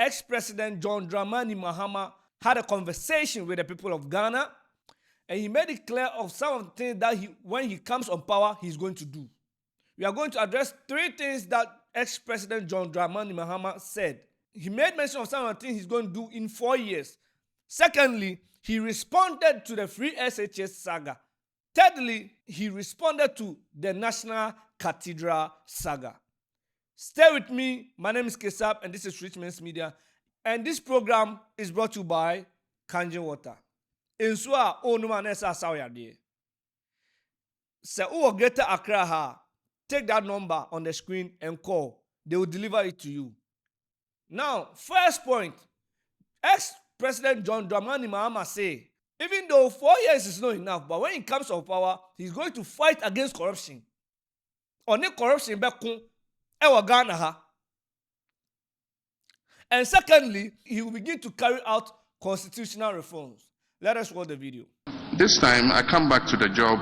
ex-president John Dramani Mahama had a conversation with the people of Ghana, and he made it clear of some of the things that when he comes on power, he's going to do. We are going to address 3 things that ex-president John Dramani Mahama said. He made mention of some of the things he's going to do in 4 years. Secondly, he responded to the free SHS saga. Thirdly, he responded to the National Cathedral saga. Stay with me. My name is Kesap, and this is Ritchmens Media. And this program is brought to you by Kangen Water. Insua onuma nesa sawiyade. Se uwo Greater Accra ha, take that number on the screen and call. They will deliver it to you. Now, first point, ex-president John Dramani Mahama say, even though 4 years is not enough, but when he comes to power, he's going to fight against corruption. Only corruption bekun ewa Ghana ha. And secondly, he will begin to carry out constitutional reforms. Let us watch the video. This time, I come back to the job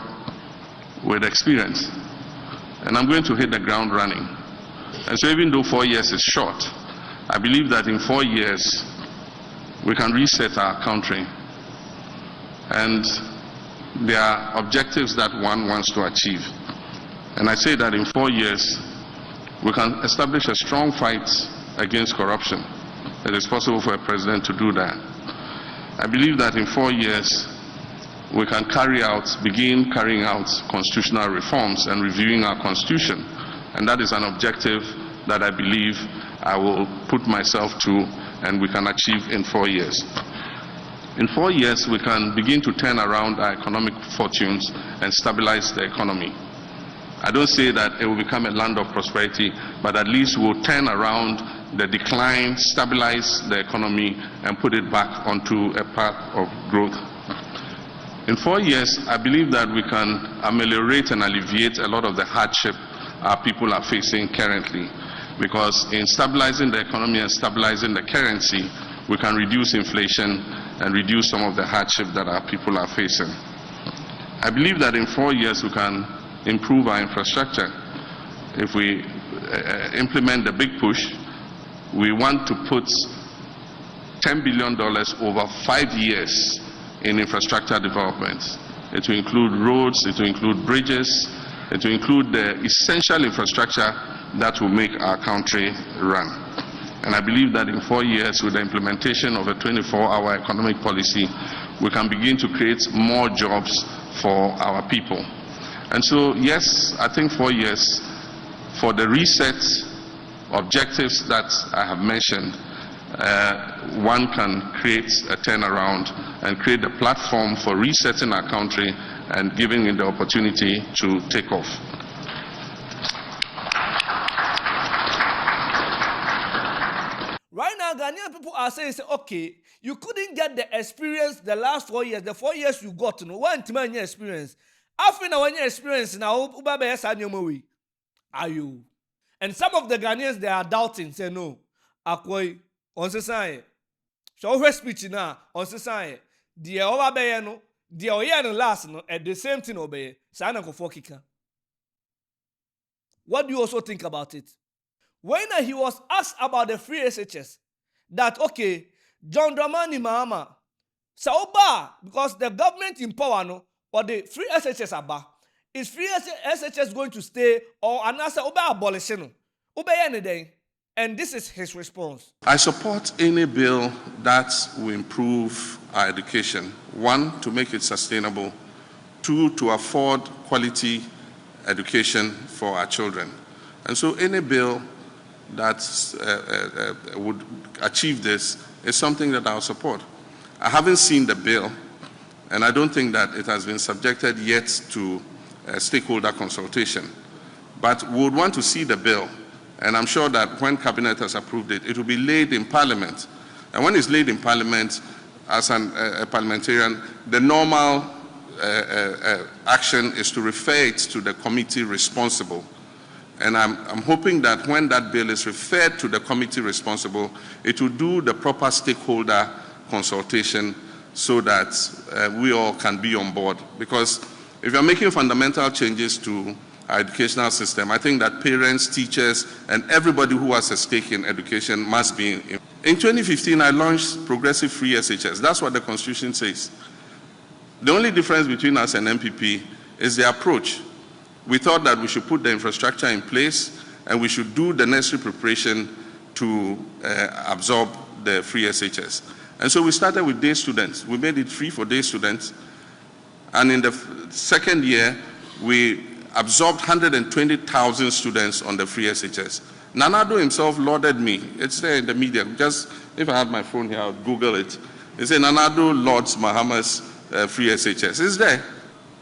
with experience, and I'm going to hit the ground running. And so even though 4 years is short, I believe that in 4 years, we can reset our country. And there are objectives that one wants to achieve. And I say that in 4 years, we can establish a strong fight against corruption. It is possible for a president to do that. I believe that in 4 years, we can begin carrying out constitutional reforms and reviewing our constitution. And that is an objective that I believe I will put myself to and we can achieve in 4 years. In 4 years, we can begin to turn around our economic fortunes and stabilize the economy. I don't say that it will become a land of prosperity, but at least we'll turn around the decline, stabilize the economy, and put it back onto a path of growth. In 4 years, I believe that we can ameliorate and alleviate a lot of the hardship our people are facing currently. Because in stabilizing the economy and stabilizing the currency, we can reduce inflation and reduce some of the hardship that our people are facing. I believe that in 4 years we can improve our infrastructure. If we implement the big push, we want to put $10 billion over 5 years in infrastructure development. It will include roads, it will include bridges, it will include the essential infrastructure that will make our country run. And I believe that in 4 years, with the implementation of a 24-hour economic policy, we can begin to create more jobs for our people. And so, yes, I think 4 years for the reset objectives that I have mentioned, one can create a turnaround and create a platform for resetting our country and giving it the opportunity to take off. Right now, Ghanaian people are saying, okay, you couldn't get the experience the last 4 years, the 4 years you got, one time experience. After now, when you experience now, are you? And some of the Ghanaians, they are doubting, say no. Akwai, on se say. So her speech now, on se say. The over no, the oya last no, at the same thing obey. Sana ko kika. What do you also think about it? When he was asked about the free SHS, that okay, John Dramani Mahama, Saoba, because the government in power no, but the free SHS aba. Is free SHS going to stay or another Oba abolition? Oba anything? And this is his response. I support any bill that will improve our education. 1, to make it sustainable. 2, to afford quality education for our children. And so any bill that would achieve this is something that I'll support. I haven't seen the bill, and I don't think that it has been subjected yet to stakeholder consultation. But we would want to see the bill, and I'm sure that when Cabinet has approved it, it will be laid in Parliament. And when it's laid in Parliament, as a parliamentarian, the normal action is to refer it to the committee responsible. And I'm hoping that when that bill is referred to the committee responsible, it will do the proper stakeholder consultation so that we all can be on board. Because if you're making fundamental changes to our educational system, I think that parents, teachers, and everybody who has a stake in education must be in. In 2015, I launched Progressive Free SHS. That's what the Constitution says. The only difference between us and MPP is the approach. We thought that we should put the infrastructure in place and we should do the necessary preparation to absorb the free SHS. And so we started with day students. We made it free for day students. And in the second year, we absorbed 120,000 students on the free SHS. Nanado himself lauded me. It's there in the media. Just, if I had my phone here, I would Google it. He said, Nanado lauds Mahama's free SHS. It's there.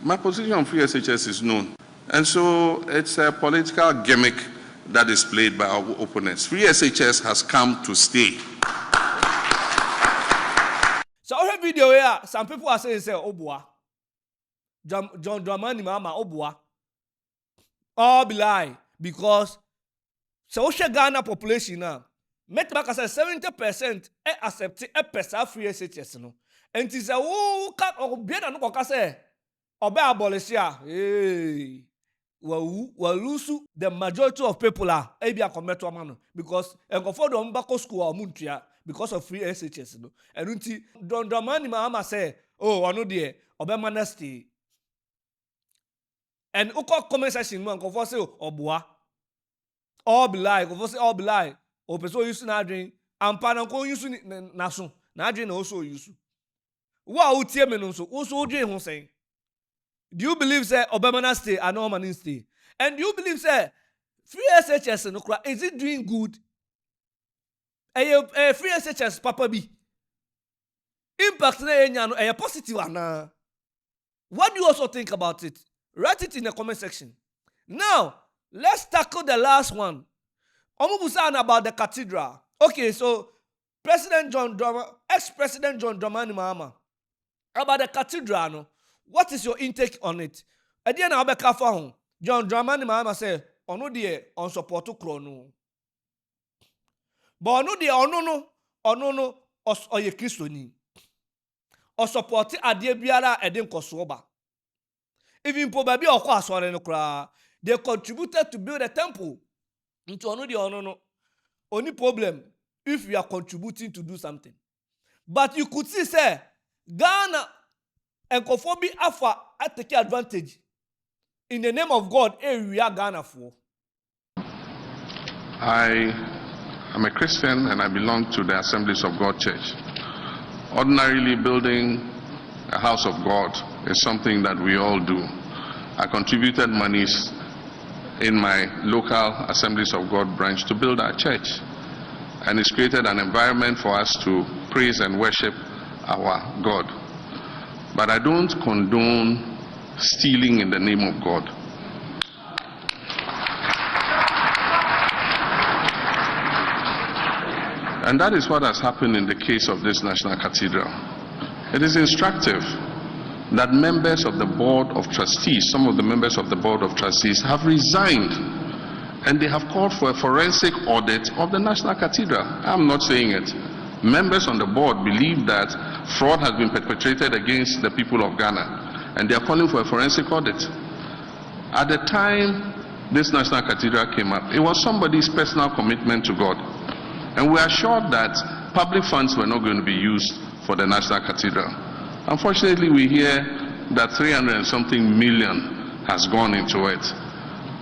My position on free SHS is known. And so it's a political gimmick that is played by our opponents. Free SHS has come to stay. So our video here, some people are saying, Obua. John Dramani Mahama, Obua. All be lie. Because so Ghana population now, met back as 70% accept a person free SHS. No? And it is a who cut or be an okase or be abolition. Hey. Well, lose the majority of people are a commercial man because and go for the Mbako school or Muntia because of free SHS. No? And until Don Dramani Mahama say, oh, I know dear, Obama nasty. And Uko comment section, man, go for say, Obua. All be lie, go for say, all be lie. O person used to drink, and Panako used to Nasun, Nadrin also used. What would tell me so? Also, Jane saying. Do you believe, say, Obama stay and no man stay? And do you believe, say, free SHS no cry? Is it doing good? Free SHS, Papa B. Impact na positive ana. What do you also think about it? Write it in the comment section. Now, let's tackle the last one. Omubusan about the cathedral. Okay, so ex-President John Dramani Mahama, about the cathedral, no? What is your intake on it? Again, I'll be careful. John Dramani Mahama say, "Ono die on support to krono." But ono die ono no oye Christoni. O support adie biara eden kosoba. Even probably okwa asore no kra. They contributed to build a temple. Into ono die ono no. Only problem if we are contributing to do something. But you could see, say, Ghana and Kofobi Alpha I take advantage. In the name of God, we are Ghana for. I am a Christian and I belong to the Assemblies of God Church. Ordinarily, building a house of God is something that we all do. I contributed monies in my local Assemblies of God branch to build our church. And it's created an environment for us to praise and worship our God. But I don't condone stealing in the name of God. And that is what has happened in the case of this National Cathedral. It is instructive that members of the Board of Trustees, some of the members of the Board of Trustees have resigned and they have called for a forensic audit of the National Cathedral. I'm not saying it. Members on the board believe that fraud has been perpetrated against the people of Ghana and they are calling for a forensic audit. At the time this National Cathedral came up, it was somebody's personal commitment to God. And we are sure that public funds were not going to be used for the National Cathedral. Unfortunately, we hear that 300 and something million has gone into it.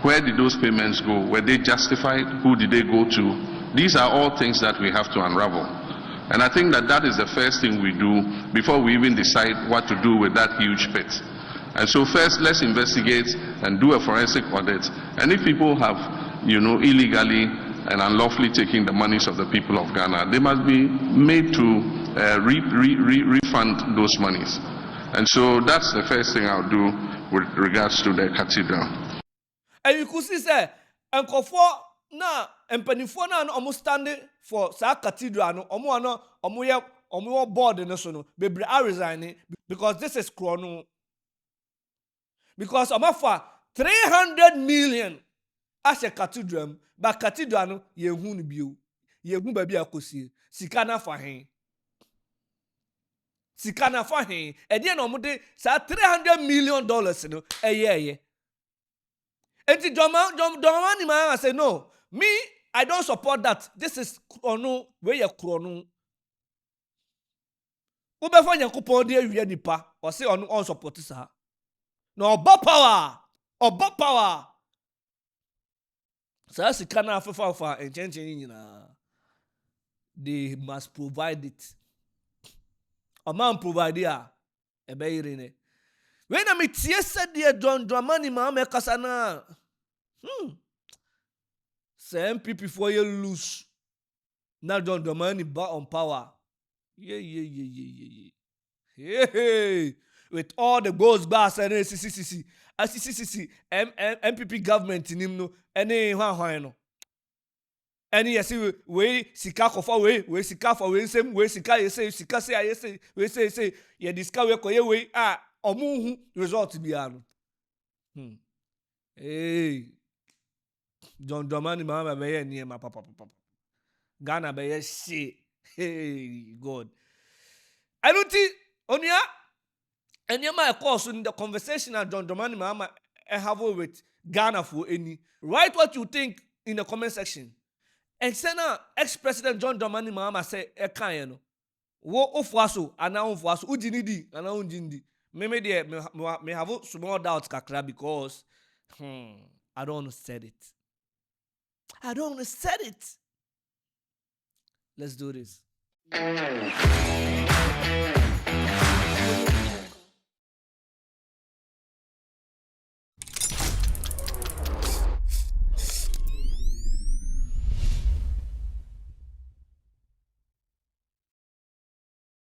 Where did those payments go? Were they justified? Who did they go to? These are all things that we have to unravel. And I think that that is the first thing we do before we even decide what to do with that huge pit. And so first, let's investigate and do a forensic audit. And if people have, illegally and unlawfully taking the monies of the people of Ghana, they must be made to refund those monies. And so that's the first thing I'll do with regards to the cathedral. And you could see, say, and na empanifo na almost standing for sa cathedral no omo board no so no bebre are resigning because this is chrono. Because omafa 300 million as a cathedral, but cathedral no yehu no bio yehu ba bia akosie sika na fa hen e dey no mo de sa $300 million no eye. And Dramani Mahama say, no, me, I don't support that. This is krono where you krono. Wobɛfa Nyankopɔn de awie nipa. Ɔse ɔno on support saa. Na ɔbɔ power. Saa sika na afefa nkyɛnkyɛn nyinaa. They must provide it. Ɔman provide a ɛbɛyere ne. When I'm tie John Dramani Mahama kasa na. Say MPP for you lose. Now John Dramani back on power. Yeah. Hey. With all the goals bars and CCC, MPP government in him no any one no. Any yes we sika kofa we sika for we same we sika sika say we say ye disca we koye we omu result bia no. Hey. John Dramani Mahama be near my papa. Ghana be shit. Hey God. I don't think onia and my course in the conversation that John Dramani Mahama have with Ghana for any. Write what you think in the comment section. And say now ex-president John Dramani Mahama say kan no. Wo ofuaso ana ofuaso ujini di ana unjindi. Me have small doubts kakra because I don't understand it. Let's do this.